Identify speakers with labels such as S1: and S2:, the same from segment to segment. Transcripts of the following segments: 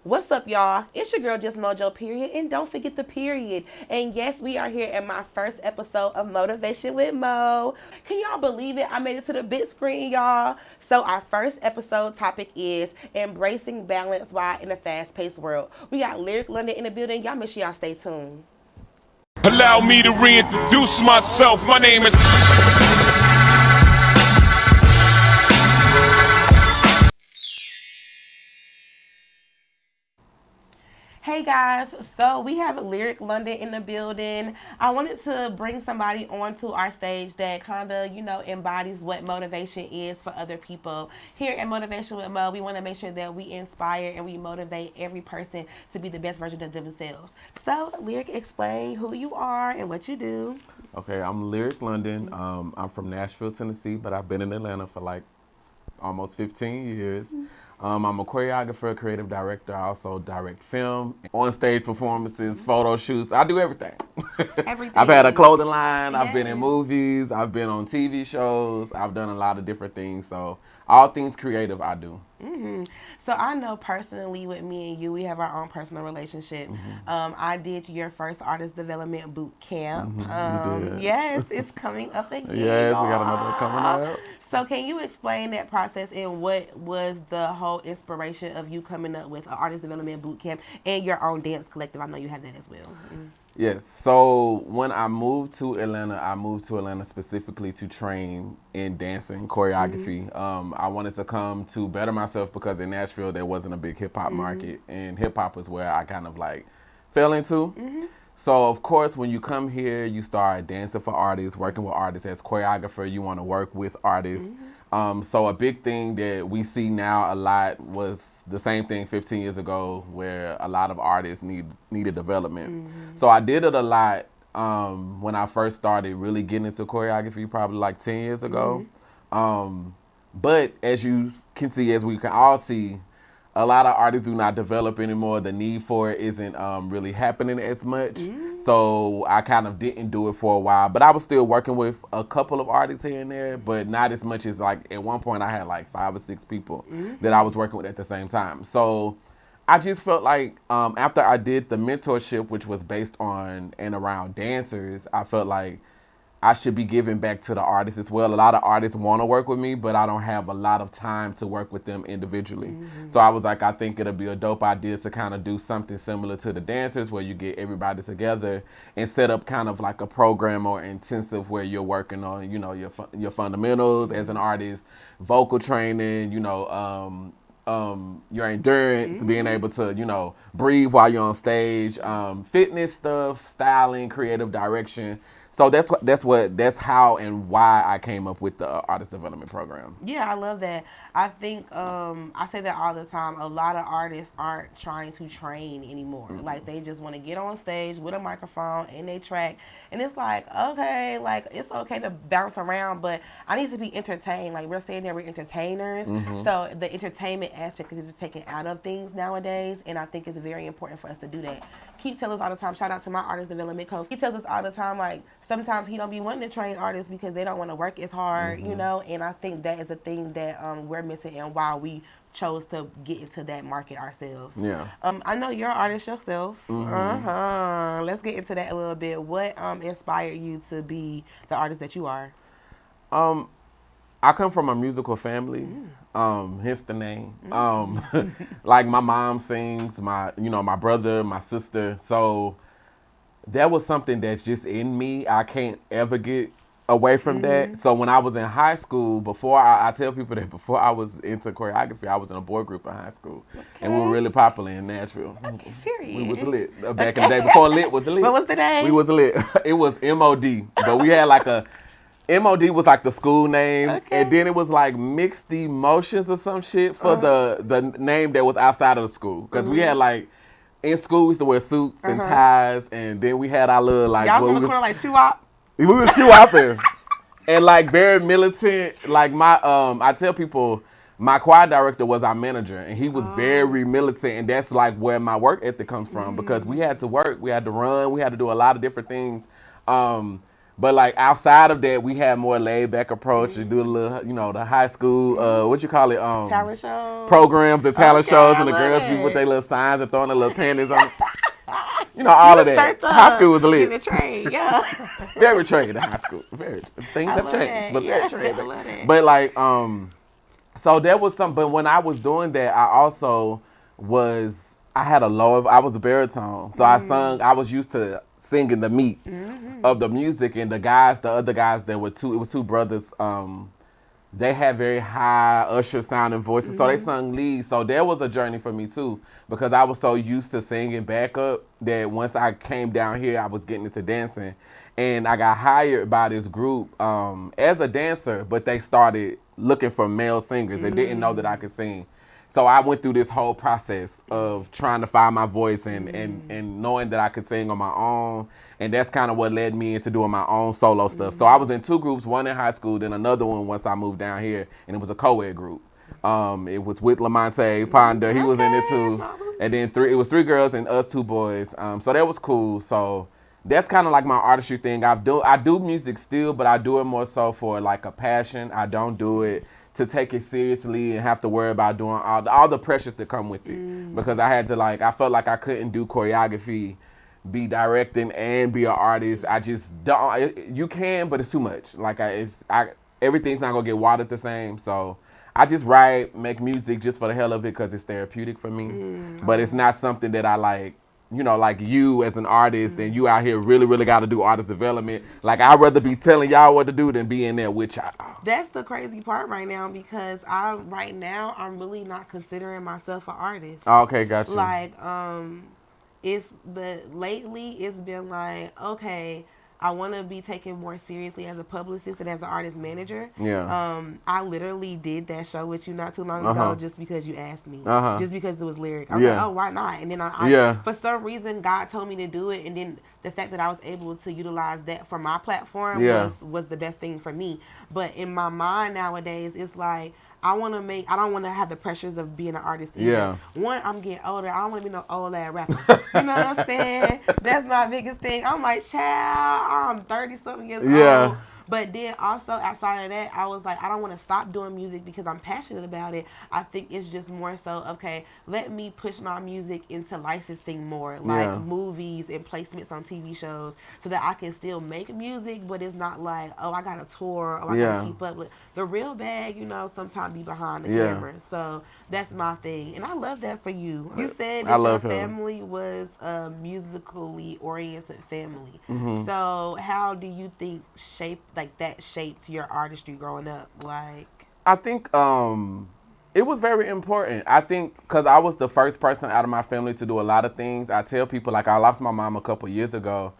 S1: What's up, y'all? It's your girl, JustMojoPeriod, and don't forget the period. And yes, we are here at my first episode of Motivation with Mo. Can y'all believe it? I made it to the big screen, y'all. So our first episode topic is embracing balance while in a fast-paced world. We got Lyrik London in the building. Y'all make sure y'all stay tuned.
S2: Allow me to reintroduce myself. My name is.
S1: Hey guys, so we have Lyrik London in the building. I wanted to bring somebody onto our stage that kind of, embodies what motivation is for other people. Here at Motivation with Mo, we want to make sure that we inspire and we motivate every person to be the best version of themselves. So, Lyrik, explain who you are and what you do.
S3: Okay, I'm Lyrik London. I'm from Nashville, Tennessee, but I've been in Atlanta for like almost 15 years. I'm a choreographer, creative director. I also direct film, on-stage performances, photo shoots. I do everything.
S1: Everything.
S3: I've had a clothing line. I've been in
S1: Yes.
S3: movies. I've been on TV shows. I've done a lot of different things. So all things creative, I do.
S1: So I know personally with me and you, we have our own personal relationship. I did your first artist development boot camp.
S3: You did.
S1: Yes, it's coming up again.
S3: Yes, we got another
S1: y'all.
S3: one coming up.
S1: So can you explain that process and what was the whole inspiration of you coming up with an artist development boot camp and your own dance collective? I know you have that as well.
S3: Yes. So when I moved to Atlanta specifically to train in dancing, choreography. I wanted to come to better myself because in Nashville there wasn't a big hip hop market, and hip hop was where I kind of like fell into. So of course, when you come here, you start dancing for artists, working with artists as choreographer. You want to work with artists. So a big thing that we see now a lot was the same thing 15 years ago, where a lot of artists needed development. So I did it a lot when I first started really getting into choreography, probably like 10 years ago. But as you can see, as we can all see, a lot of artists do not develop anymore. The need for it isn't really happening as much. So I kind of didn't do it for a while. But I was still working with a couple of artists here and there, but not as much as like at one point I had like 5 or 6 people that I was working with at the same time. So I just felt like after I did the mentorship, which was based on and around dancers, I felt like I should be giving back to the artists as well. A lot of artists want to work with me, but I don't have a lot of time to work with them individually. So I was like, I think it'll be a dope idea to kind of do something similar to the dancers where you get everybody together and set up kind of like a program or intensive where you're working on, your fundamentals as an artist, vocal training, your endurance, being able to, breathe while you're on stage, fitness stuff, styling, creative direction. So that's how and why I came up with the artist development program.
S1: Yeah, I love that. I think I say that all the time. A lot of artists aren't trying to train anymore. Like they just want to get on stage with a microphone and they track, and it's like okay, like it's okay to bounce around, but I need to be entertained. Like we're saying that we're entertainers, so the entertainment aspect is taken out of things nowadays, and I think it's very important for us to do that. Keith tells us all the time. Shout out to my artist development coach. He tells us all the time like sometimes he don't be wanting to train artists because they don't want to work as hard, and I think that is a thing that we're missing and why we chose to get into that market ourselves.
S3: Yeah.
S1: I know you're an artist yourself. Let's get into that a little bit. What inspired you to be the artist that you are?
S3: I come from a musical family, hence the name. Like my mom sings, my brother, my sister. So that was something that's just in me. I can't ever get away from that. So when I was in high school, before I tell people that before I was into choreography, I was in a boy group in high school, and we were really popular in Nashville.
S1: Period.
S3: We was lit back in the day before lit was lit.
S1: What was the name?
S3: We was lit. It was MOD, but we had like a MOD was like the school name, and then it was like Mixed Emotions or some shit for the name that was outside of the school. Because we had like, in school we used to wear suits and ties, and then we had our little like...
S1: Y'all was on the corner like shoe-op?
S3: We was shoe-hopping. And like very militant, like I tell people, my choir director was our manager, and he was very militant, and that's like where my work ethic comes from, because we had to work, we had to run, we had to do a lot of different things. But like outside of that, we had more laid back approach to do a little, the high school, what you call it,
S1: Talent shows.
S3: programs, the talent
S1: Okay,
S3: shows,
S1: I
S3: and the
S1: love
S3: girls be
S1: it.
S3: with their little signs and throwing their little panties on. All of that. High school was lit.
S1: Getting trained, yeah.
S3: Very trained in high school. Very things
S1: I
S3: have
S1: love
S3: changed,
S1: that.
S3: but
S1: Yeah,
S3: very trained.
S1: I love that.
S3: But like, so there was some. But when I was doing that, I also I had I was a baritone, so I sung. I was used to singing the meat of the music, and the other guys, it was two brothers. They had very high usher sounding voices, so they sung lead. So there was a journey for me too, because I was so used to singing backup that once I came down here, I was getting into dancing, and I got hired by this group as a dancer, but they started looking for male singers and didn't know that I could sing. So I went through this whole process of trying to find my voice and knowing that I could sing on my own. And that's kind of what led me into doing my own solo stuff. So I was in two groups, one in high school, then another one once I moved down here. And it was a co-ed group. It was with Lamonte Ponder. He was in it too. And then it was three girls and us two boys. So that was cool. So that's kind of like my artistry thing. I do music still, but I do it more so for like a passion. I don't do it to take it seriously and have to worry about doing all the pressures that come with it. Because I felt like I couldn't do choreography, be directing, and be an artist. I just don't. You can, but it's too much. Like everything's not gonna get watered the same. So I just write, make music just for the hell of it because it's therapeutic for me. But it's not something that I like. Like you as an artist and you out here really, really got to do artist development. Like, I'd rather be telling y'all what to do than be in there with y'all.
S1: That's the crazy part right now because I'm really not considering myself an artist.
S3: Okay, got you.
S1: Like, lately it's been like, okay, I want to be taken more seriously as a publicist and as an artist manager.
S3: Yeah.
S1: I literally did that show with you not too long ago just because you asked me. Just because it was Lyrik. I was like, oh, why not? And then I for some reason, God told me to do it. And then the fact that I was able to utilize that for my platform was the best thing for me. But in my mind nowadays, it's like, I don't want to have the pressures of being an artist either.
S3: Yeah.
S1: One, I'm getting older. I don't want to be no old ass rapper. You know what I'm saying? That's my biggest thing. I'm like, child, I'm 30-something years old. But then also outside of that, I was like, I don't want to stop doing music because I'm passionate about it. I think it's just more so, okay, let me push my music into licensing more, like movies and placements on TV shows so that I can still make music, but it's not like, oh, I got a tour, or I got to keep up with the real bag, sometimes be behind the camera. So that's my thing. And I love that for you. You said that your family was a musically oriented family. So how do you think that shaped your artistry growing up? Like,
S3: I think it was very important. I think because I was the first person out of my family to do a lot of things. I tell people, like, I lost my mom a couple years ago,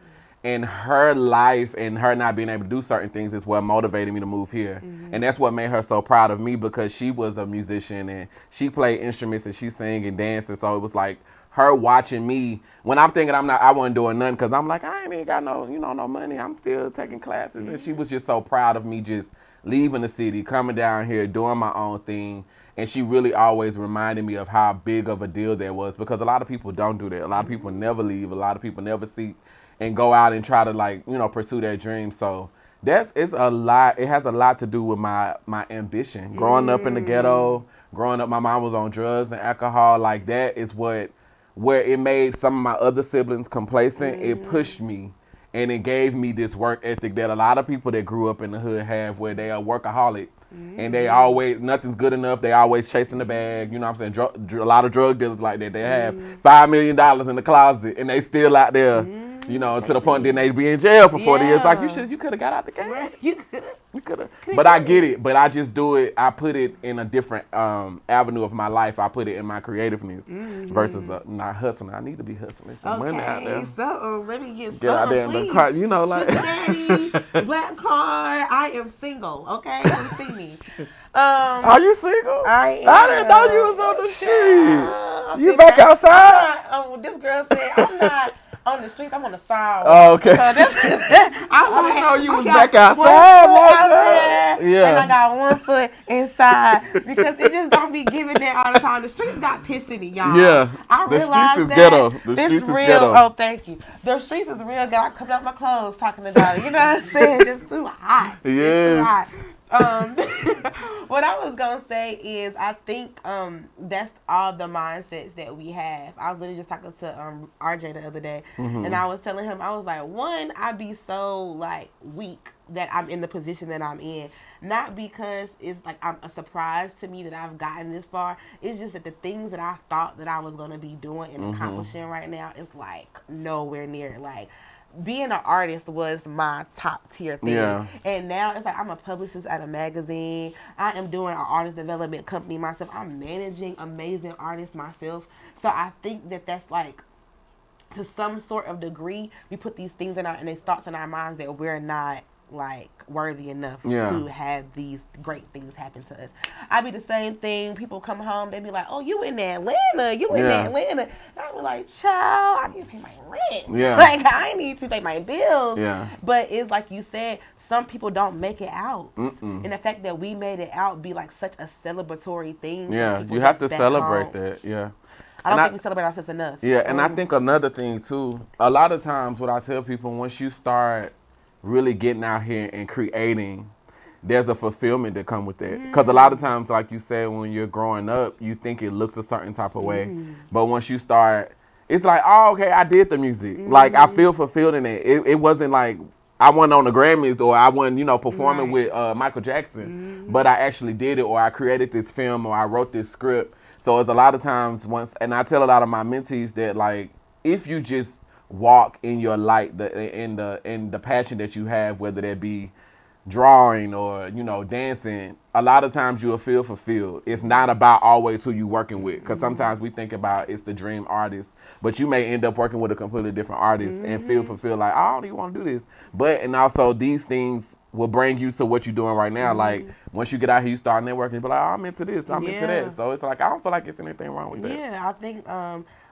S3: and her life and her not being able to do certain things is what motivated me to move here. And that's what made her so proud of me because she was a musician and she played instruments and she sang and danced. And so it was like her watching me when I'm thinking I wasn't doing nothing because I'm like, I ain't even got no money. I'm still taking classes. And she was just so proud of me just leaving the city, coming down here, doing my own thing. And she really always reminded me of how big of a deal that was because a lot of people don't do that. A lot of people never leave. A lot of people never seek and go out and try to pursue their dreams. So it's a lot. It has a lot to do with my ambition. Growing up in the ghetto, my mom was on drugs and alcohol. Like that is where it made some of my other siblings complacent. It pushed me and it gave me this work ethic that a lot of people that grew up in the hood have where they are workaholic. And they always, nothing's good enough. They always chasing the bag. You know what I'm saying? A lot of drug dealers like that. They have $5 million in the closet and they still out there, to the point that they be in jail for 40 years. Like, you could have got out the game.
S1: Right. You could have.
S3: But I get it. But I just do it. I put it in a different avenue of my life. I put it in my creativeness versus not hustling. I need to be hustling some money out there.
S1: So let me get
S3: out there in the car. Like.
S1: Sugar daddy, black card. I am single. Okay, come see me.
S3: Are you single?
S1: I am.
S3: I didn't know you was on the street. You back outside?
S1: This girl said I'm not. on the streets. I'm on the sidewalk.
S3: Oh, okay.
S1: So that's,
S3: I didn't know you was back
S1: got one
S3: outside
S1: foot
S3: like
S1: out
S3: that.
S1: there,
S3: Yeah.
S1: and I got one foot inside because it just don't be giving that all the time. The streets got pissing, y'all.
S3: Yeah.
S1: I
S3: The
S1: realize
S3: streets is
S1: that.
S3: ghetto. The
S1: This
S3: streets is
S1: real.
S3: ghetto.
S1: Oh, thank you. The streets is real good. I come out my clothes talking about it. You know what I'm saying? It's too hot. It's
S3: Yes.
S1: too hot. What I was gonna say is I think that's all the mindsets that we have. I was literally just talking to RJ the other day, and I was telling him, I was like, one, I be so like weak that I'm in the position that I'm in, not because it's like I'm a surprise to me that I've gotten this far. It's just that the things that I thought that I was gonna be doing and accomplishing right now is like nowhere near like. Being an artist was my top tier thing.
S3: Yeah.
S1: And now it's like I'm a publicist at a magazine. I am doing an artist development company myself. I'm managing amazing artists myself. So I think that that's like, to some sort of degree, we put these things in these thoughts in our minds that we're not like worthy enough to have these great things happen to us. I be the same thing. People come home, they be like, "Oh, you in Atlanta? You in Atlanta?" And I be like, "Child, I need to pay my rent.
S3: Yeah.
S1: Like I need to pay my bills."
S3: Yeah.
S1: But it's like you said, some people don't make it out, and the fact that we made it out be like such a celebratory thing.
S3: Yeah,
S1: people
S3: you have to
S1: that's back
S3: celebrate
S1: home.
S3: that. Yeah.
S1: I don't think we celebrate ourselves enough.
S3: Yeah, and I think another thing too, a lot of times what I tell people, once you start really getting out here and creating, there's a fulfillment that come with that. Because a lot of times, like you said, when you're growing up, you think it looks a certain type of way. But once you start, it's like, oh, okay, I did the music. Like, I feel fulfilled in it. It wasn't like I wasn't on the Grammys or I wasn't, performing with Michael Jackson. But I actually did it, or I created this film, or I wrote this script. So it's a lot of times and I tell a lot of my mentees that, like, if you just walk in your light, in the passion that you have, whether that be drawing or dancing, a lot of times you'll feel fulfilled. It's not about always who you working with, because sometimes we think about it's the dream artist, but you may end up working with a completely different artist and feel fulfilled, like, I don't even want to do this. And also these things will bring you to what you're doing right now. Like, once you get out here, you start networking, you be like, oh, I'm into this, I'm into that. So it's like, I don't feel like it's anything wrong with that.
S1: Yeah, I think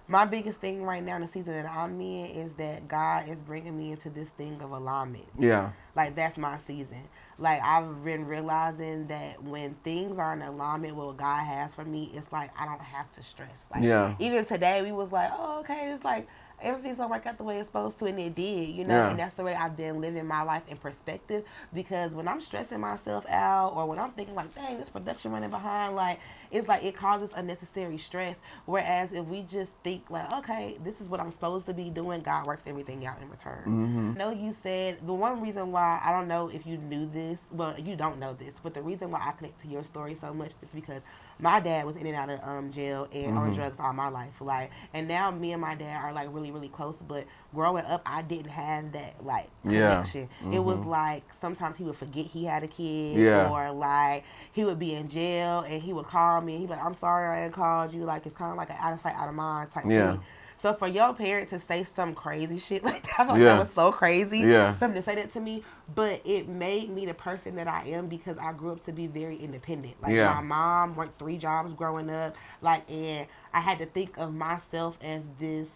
S1: my biggest thing right now in the season that I'm in is that God is bringing me into this thing of alignment.
S3: Yeah.
S1: Like, that's my season. Like, I've been realizing that when things are in alignment with what God has for me, it's like I don't have to stress. Like, even today, we was like, oh, okay, it's like everything's gonna work out the way it's supposed to, and it did, and that's the way I've been living my life in perspective. Because when I'm stressing myself out, or when I'm thinking like, dang, this production running behind, like, it's like it causes unnecessary stress. Whereas if we just think like, okay, this is what I'm supposed to be doing, God works everything out in return. I know you said the one reason why, I don't know if you knew this, well, you don't know this, but the reason why I connect to your story so much is because my dad was in and out of jail and on drugs all my life, like, and now me and my dad are like really, really close. But growing up, I didn't have that like connection. It was like sometimes he would forget he had a kid, or like he would be in jail and he would call me and he'd be like, I'm sorry I didn't called you. Like, it's kind of like an out of sight, out of mind type thing. So for your parent to say some crazy shit like that, that was so crazy for him to say that to me. But it made me the person that I am because I grew up to be very independent. Like, my mom worked 3 jobs growing up. Like, and I had to think of myself as this,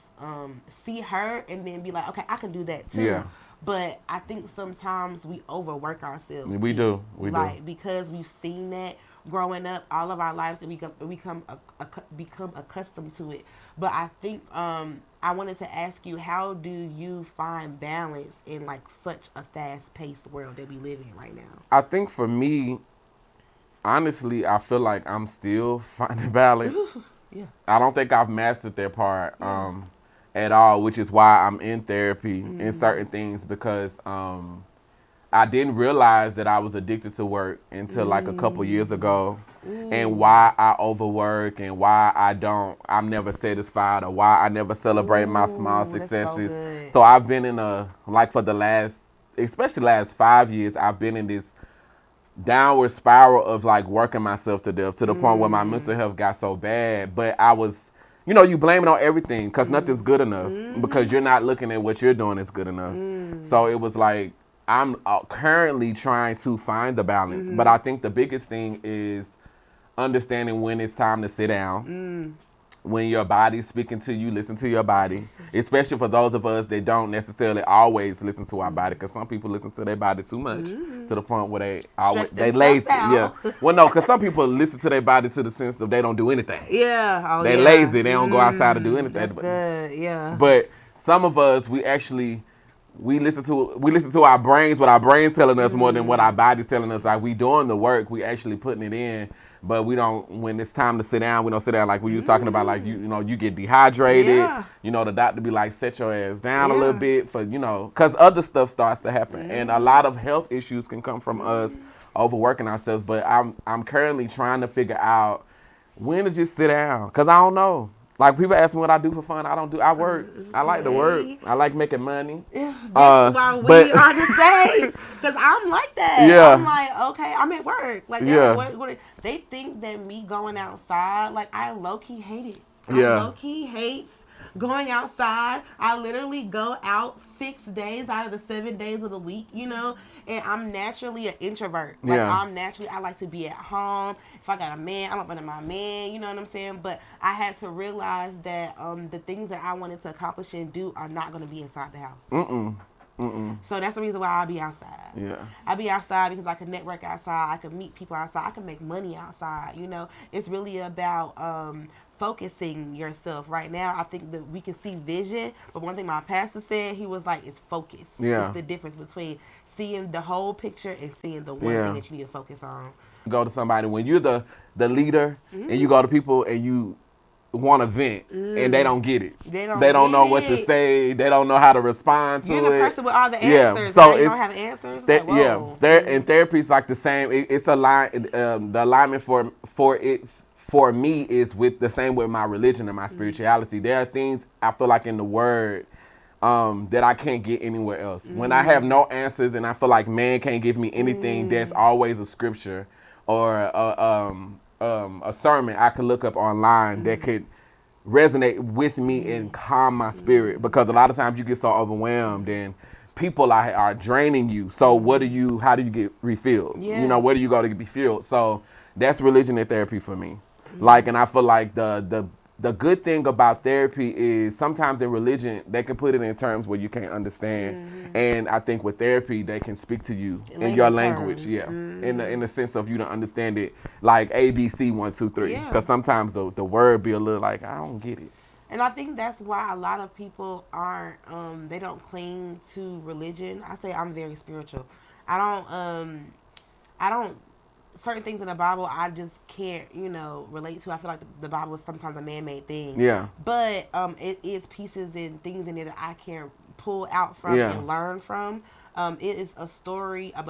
S1: see her and then be like, okay, I can do that too. Yeah. But I think sometimes we overwork ourselves.
S3: We do.
S1: Because we've seen that growing up all of our lives, and we become accustomed to it. But I think I wanted to ask you, how do you find balance in like such a fast-paced world that we live in right now?
S3: I think for me, honestly, I feel like I'm still finding balance. I don't think I've mastered that part at all, which is why I'm in therapy in certain things, because I didn't realize that I was addicted to work until like a couple years ago, and why I overwork and why I'm never satisfied, or why I never celebrate my small successes. So I've been in for the especially last 5 years, I've been in this downward spiral of like working myself to death, to the point where my mental health got so bad. But I was, you blame it on everything because nothing's good enough, because you're not looking at what you're doing is good enough. So it was like, I'm currently trying to find the balance. But I think the biggest thing is understanding when it's time to sit down when your body's speaking to you, listen to your body. Especially for those of us that don't necessarily always listen to our body, because some people listen to their body too much to the point where they lazy. Yeah. Well, no, because some people listen to their body to the sense of they don't do anything.
S1: Yeah. Oh,
S3: they lazy. They don't go outside to do anything.
S1: That's good. Yeah.
S3: But some of us, we listen to our brains, what our brains telling us more than what our body's telling us. Like, we doing the work, we actually putting it in. But we don't, when it's time to sit down, we don't sit down like we was talking about, like, you know, you get dehydrated.
S1: Yeah.
S3: You know, the doctor be like, set your ass down a little bit for, you know, because other stuff starts to happen. And a lot of health issues can come from us overworking ourselves. But I'm currently trying to figure out when to just sit down, because I don't know. Like, people ask me what I do for fun. I work. I like to work. I like making money.
S1: That's why we are the same. Because I'm like that.
S3: Yeah.
S1: I'm like, okay, I'm at work. Like, what, they think that me going outside, like, I low-key hate it. I low-key hates going outside. I literally go out 6 days out of the 7 days of the week, you know? And I'm naturally an introvert. Like, I like to be at home. If I got a man, I'm up under my man, you know what I'm saying? But I had to realize that the things that I wanted to accomplish and do are not going to be inside the house. So that's the reason why I be outside. Yeah. I be outside because I can network outside. I can meet people outside. I can make money outside, you know? It's really about focusing yourself. Right now, I think that we can see vision, but one thing my pastor said, he was like, it's focus. Yeah. It's the difference between seeing the whole picture and seeing the one thing that you need to focus on.
S3: Go to somebody when you're the leader and you go to people and you want to vent and they don't get it. They don't know what to say. They don't know how to respond to it.
S1: You're the person with all the answers.
S3: So
S1: now you don't have answers.
S3: Like, whoa. And therapy is like the same. It's a line. The alignment for me is with the same with my religion and my spirituality. There are things I feel like in the Word that I can't get anywhere else. When I have no answers and I feel like man can't give me anything, there's always a scripture or a sermon I could look up online that could resonate with me and calm my spirit. Because a lot of times you get so overwhelmed and people are draining you. So how do you get refilled? Yeah. You know, where do you go to be filled? So that's religion and therapy for me. Like, and I feel like the good thing about therapy is sometimes in religion, they can put it in terms where you can't understand. And I think with therapy, they can speak to you in your language. Yeah. In the sense of you to understand it like A, B, C, 1, 2, 3. Because sometimes the word be a little like, I don't get it.
S1: And I think that's why a lot of people aren't, they don't cling to religion. I say I'm very spiritual. I don't, certain things in the Bible I just can't, relate to. I feel like the Bible is sometimes a man-made thing. Yeah. But it is pieces and things in it that I can pull out from and learn from. It is a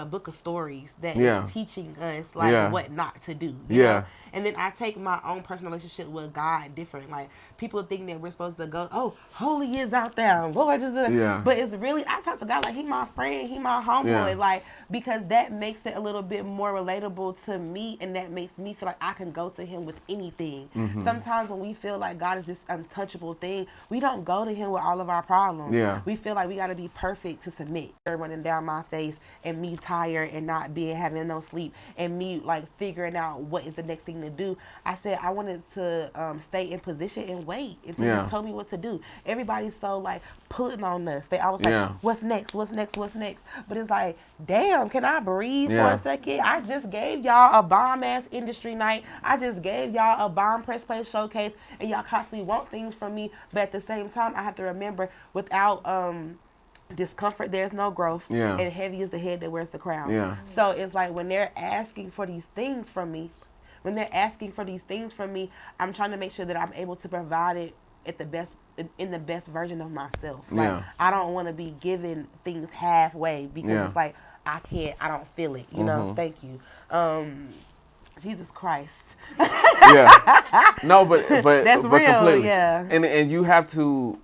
S1: book of stories that is teaching us what not to do. You know? And then I take my own personal relationship with God different. Like, people think that we're supposed to go, oh, holy is out there, Lord is there. But it's really, I talk to God like he my friend, he my homeboy. Like, because that makes it a little bit more relatable to me, and that makes me feel like I can go to him with anything. Sometimes when we feel like God is this untouchable thing, we don't go to him with all of our problems. We feel like we got to be perfect to submit. Running down my face and me tired and not having no sleep and me like figuring out what is the next thing to do. I said I wanted to stay in position and wait until he told me what to do. Everybody's so like pulling on us. They always like, what's next? But it's like, damn, can I breathe for a second? I just gave y'all a bomb ass industry night. I just gave y'all a bomb press play showcase, and y'all constantly want things from me. But at the same time, I have to remember, without discomfort, there's no growth. And heavy is the head that wears the crown. So it's like when they're asking for these things from me, I'm trying to make sure that I'm able to provide it at the best, in the best version of myself. Like, I don't want to be giving things halfway because it's like I don't feel it. You know. Thank you. Jesus Christ.
S3: No, but
S1: that's real.
S3: Completely. And you have to.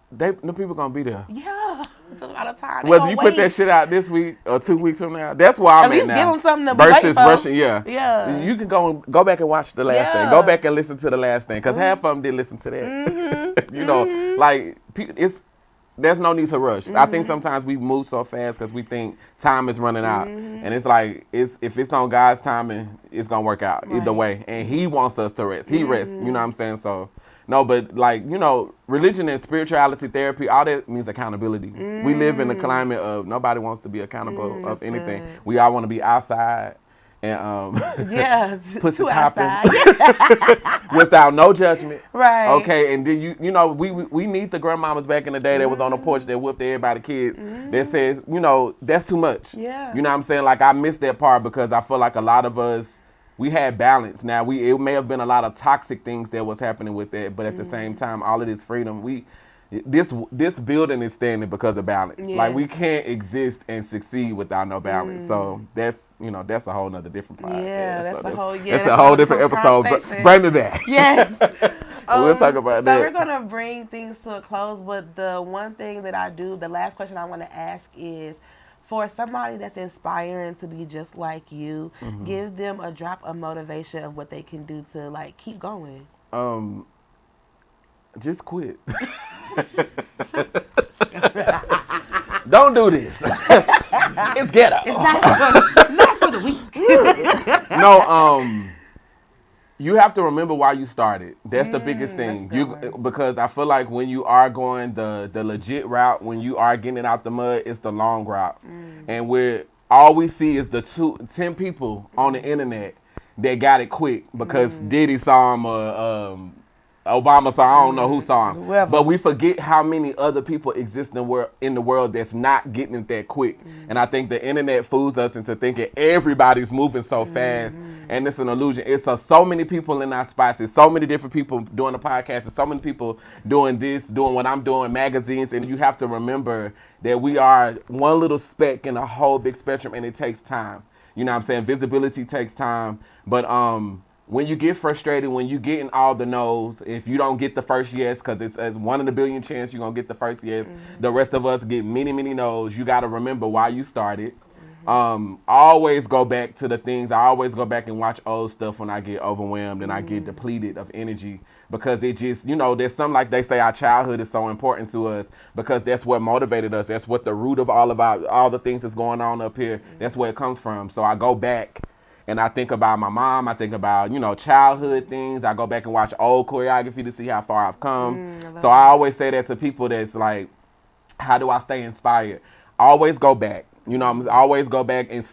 S3: The people gonna be there.
S1: Yeah, it's a lot of time.
S3: Whether you put that shit out this week or 2 weeks from now, that's why I'm at now.
S1: Give them something to
S3: versus rushing. Yeah. You can go back and watch the last thing. Go back and listen to the last thing, because half of them did listen to that. You know, like there's no need to rush. I think sometimes we move so fast because we think time is running out, and it's like if it's on God's timing, it's gonna work out either way. And He wants us to rest. He rests. You know what I'm saying? So No, but like, you know, religion and spirituality, therapy, all that means accountability. We live in a climate of nobody wants to be accountable of anything.
S1: Good.
S3: We all want to be outside and
S1: Yeah,
S3: pussy
S1: too
S3: popping
S1: outside.
S3: without no judgment.
S1: Right.
S3: Okay, and then you know, we need the grandmamas back in the day that was on the porch that whipped everybody kids that says, you know, that's too much.
S1: Yeah.
S3: You know what I'm saying? Like I miss that part because I feel like a lot of us we had balance. Now it may have been a lot of toxic things that was happening with that, but at the same time, all of this freedom, this building is standing because of balance.
S1: Yes.
S3: Like we can't exist and succeed without no balance. So that's a whole nother different podcast.
S1: Yeah, that's
S3: So
S1: a whole
S3: that's a whole different episode.
S1: conversation.
S3: Bring me back.
S1: Yes.
S3: We'll talk about that.
S1: So we're gonna bring things to a close, but the one thing that I do, the last question I want to ask is, for somebody that's inspiring to be just like you, give them a drop of motivation of what they can do to like keep going.
S3: Just quit. Don't do this. It's ghetto.
S1: It's not for the weak.
S3: No, you have to remember why you started. That's the biggest thing. Because I feel like when you are going the legit route, when you are getting it out the mud, it's the long route. And all we see is the 10 people on the internet that got it quick because Diddy saw him Obama saw, I don't know who saw him.
S1: Whoever.
S3: But we forget how many other people exist in the world that's not getting it that quick. And I think the internet fools us into thinking everybody's moving so fast. And it's an illusion. It's so many people in our spots. It's so many different people doing the podcast. There's so many people doing this, doing what I'm doing, magazines. And you have to remember that we are one little speck in a whole big spectrum, and it takes time. You know what I'm saying? Visibility takes time. But when you get frustrated, when you get in all the no's, if you don't get the first yes, because it's 1 in a billion chance you're going to get the first yes, the rest of us get many, many no's. You got to remember why you started. I always go back to the things. I always go back and watch old stuff when I get overwhelmed and I get depleted of energy, because it just, you know, there's something like they say our childhood is so important to us because that's what motivated us. That's what the root of all the things that's going on up here, that's where it comes from. So I go back and I think about my mom. I think about, you know, childhood things. I go back and watch old choreography to see how far I've come. So I always say that to people that's like, how do I stay inspired? Always go back. You know, always go back and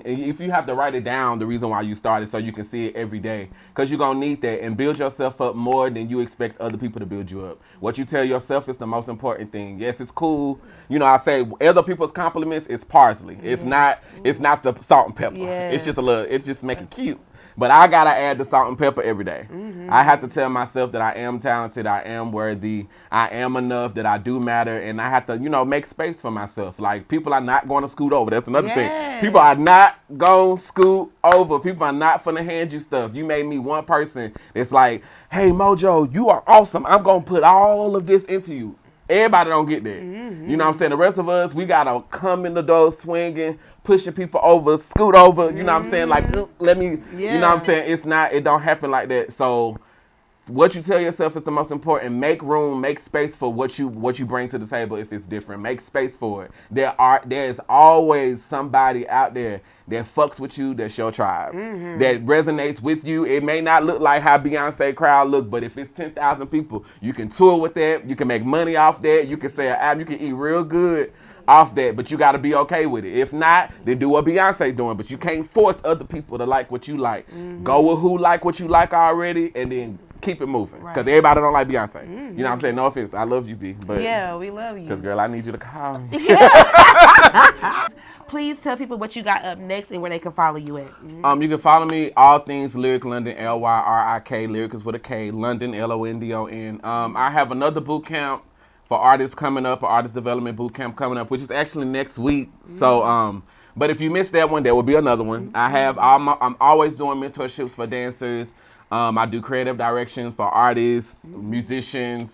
S3: if you have to write it down, the reason why you started, so you can see it every day, because you're going to need that, and build yourself up more than you expect other people to build you up. What you tell yourself is the most important thing. Yes, it's cool. You know, I say other people's compliments is parsley. It's not the salt and pepper.
S1: Yes.
S3: It's just make it cute. But I got to add the salt and pepper every day. I have to tell myself that I am talented, I am worthy, I am enough, that I do matter, and I have to, you know, make space for myself. Like, people are not going to scoot over. That's another thing. People are not going to scoot over. People are not finna hand you stuff. You made me one person that's like, hey, Mojo, you are awesome. I'm going to put all of this into you. Everybody don't get that. You know what I'm saying? The rest of us, we got to come in the door swinging, pushing people over, scoot over. You know what I'm saying? Like, let me, you know what I'm saying? It don't happen like that. So what you tell yourself is the most important. Make room, make space for what you bring to the table if it's different. Make space for it. There is always somebody out there that fucks with you, that's your tribe, that resonates with you. It may not look like how Beyonce crowd look, but if it's 10,000 people, you can tour with that. You can make money off that. You can say an album. You can eat real good off that, but you got to be okay with it. If not, then do what Beyonce doing, but you can't force other people to like what you like. Go with who like what you like already, and then keep it moving, because everybody don't like Beyonce. You know what I'm saying? No offense, I love you, B, but
S1: yeah, we love you.
S3: Because girl, I need you to call me.
S1: Please tell people what you got up next and where they can follow you at.
S3: You can follow me all things Lyrik London, Lyrik, Lyrik is with a K, London, London. I have another boot camp for artists coming up, an artist development boot camp coming up, which is actually next week. So, but if you missed that one, there will be another one. I'm always doing mentorships for dancers. I do creative direction for artists, musicians,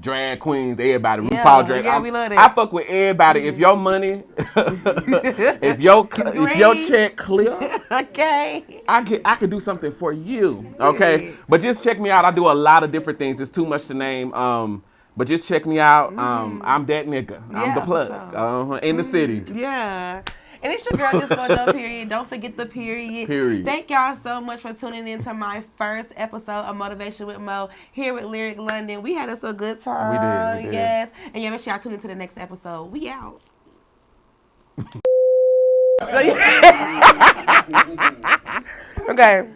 S3: drag queens, everybody. RuPaul drag.
S1: Yeah, we love that.
S3: I fuck with everybody. If your money, if your check clear,
S1: okay,
S3: I could do something for you. Okay, but just check me out. I do a lot of different things. It's too much to name. But just check me out. I'm that nigga. I'm the plug in the city.
S1: Yeah. And it's your girl, JustMojoPeriod. Don't forget the period.
S3: Period.
S1: Thank y'all so much for tuning in to my first episode of Motivation with Mo here with Lyrik London. We had us a good time.
S3: We did.
S1: Yes. And yeah, make sure y'all tune into the next episode. We out. Okay.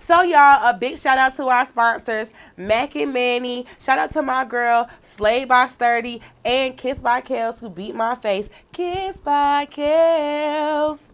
S1: So y'all, a big shout out to our sponsors, Mac and Manny. Shout out to my girl, Slayed by Sturdy, and Kiss by Kels, who beat my face. Kiss by Kels.